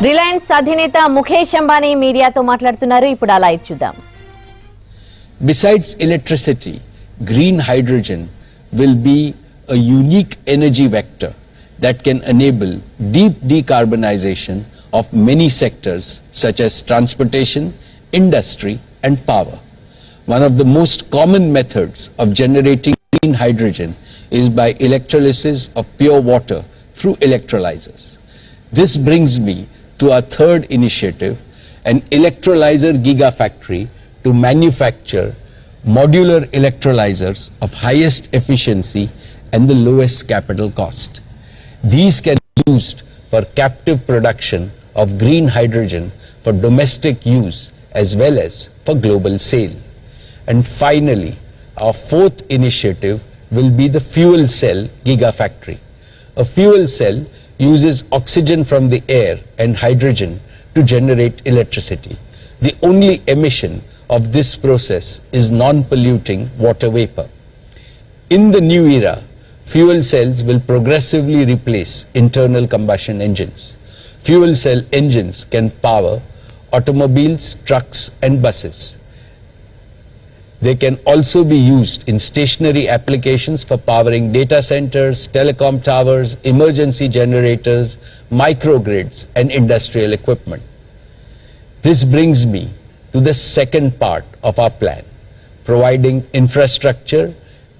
Reliance అధినేత ముఖేష్ అంబానీ మీడియాతో మాట్లాడుతున్నారు. ఇప్పుడు ఆ లైవ్ చూద్దాం. Besides electricity, green hydrogen will be a unique energy vector that can enable deep decarbonization of many sectors such as transportation, industry and power. One of the most common methods of generating green hydrogen is by electrolysis of pure water through electrolyzers. This brings me to our third initiative, an electrolyzer gigafactory to manufacture modular electrolyzers of highest efficiency and the lowest capital cost. These can be used for captive production of green hydrogen for domestic use as well as for global sale. And finally, our fourth initiative will be the fuel cell gigafactory. A fuel cell uses oxygen from the air and hydrogen to generate electricity. The only emission of this process is non-polluting water vapor. In the new era, fuel cells will progressively replace internal combustion engines. Fuel cell engines can power automobiles, trucks and buses. They can also be used in stationary applications for powering data centers, telecom towers, emergency generators, microgrids and industrial equipment. This brings me to the second part of our plan, providing infrastructure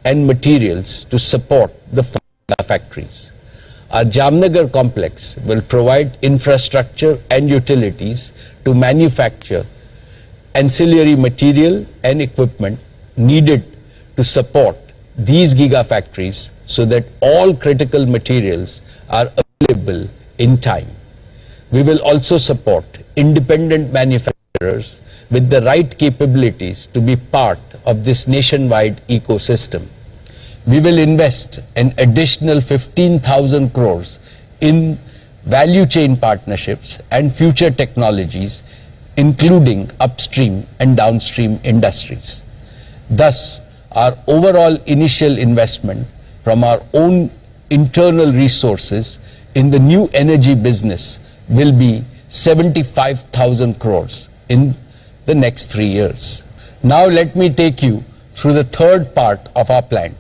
and materials to support the factories. Our Jamnagar complex will provide infrastructure and utilities to manufacture ancillary material and equipment needed to support these gigafactories so that all critical materials are available in time. We will also support independent manufacturers with the right capabilities to be part of this nationwide ecosystem. We will invest an additional 15,000 crores in value chain partnerships and future technologies, including upstream and downstream industries. Thus, our overall initial investment from our own internal resources in the new energy business will be 75,000 crores in the next 3 years. Now let me take you through the third part of our plant.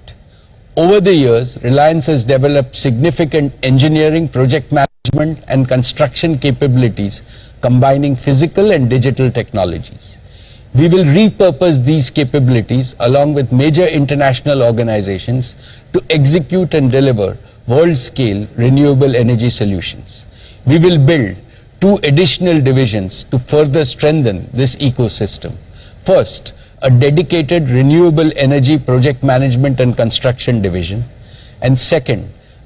Over the years, Reliance has developed significant engineering, project management and construction capabilities combining physical and digital technologies. We will repurpose these capabilities along with major international organizations to execute and deliver world-scale renewable energy solutions. We will build 2 additional divisions to further strengthen this ecosystem. First, a dedicated renewable energy project management and construction division, and second,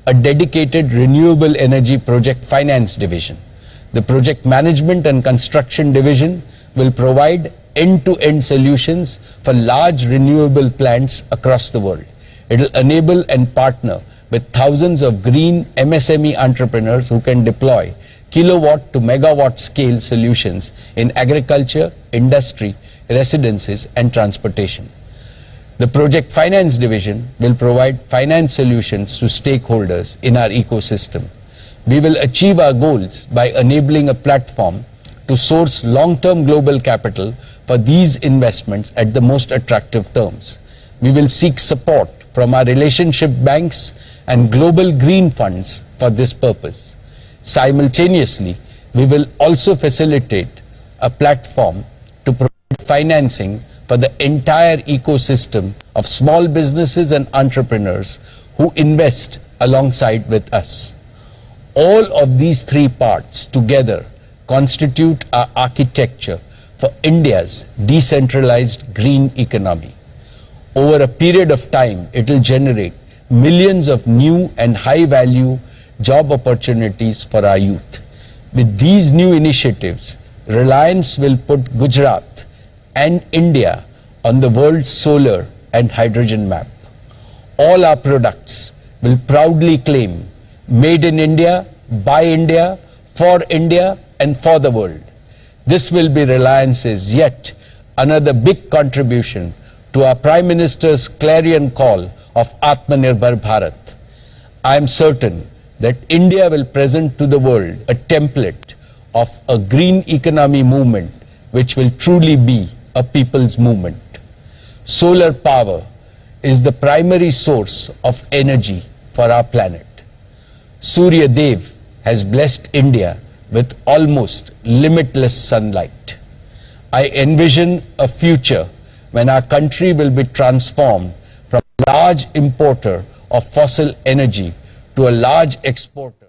a dedicated renewable energy project finance division. The project management and construction division will provide end-to-end solutions for large renewable plants across the world. It will enable and partner with thousands of green MSME entrepreneurs who can deploy kilowatt to megawatt scale solutions in agriculture, industry, residences and transportation. The project finance division will provide finance solutions to stakeholders in our ecosystem. We will achieve our goals by enabling a platform to source long-term global capital for these investments at the most attractive terms. We will seek support from our relationship banks and global green funds for this purpose. Simultaneously, we will also facilitate a platform to provide financing for the entire ecosystem of small businesses and entrepreneurs who invest alongside with us. All of these 3 parts together constitute our architecture for India's decentralized green economy. Over a period of time, it will generate millions of new and high-value job opportunities for our youth. With these new initiatives, Reliance will put Gujarat and India on the world's solar and hydrogen map. All our products will proudly claim made in India, by India, for India and for the world. This will be Reliance's yet another big contribution to our Prime Minister's clarion call of Atmanirbhar Bharat. I am certain that India will present to the world a template of a green economy movement which will truly be a people's movement. Solar power is the primary source of energy for our planet. Surya Dev has blessed India with almost limitless sunlight. I envision a future when our country will be transformed from a large importer of fossil energy to a large exporter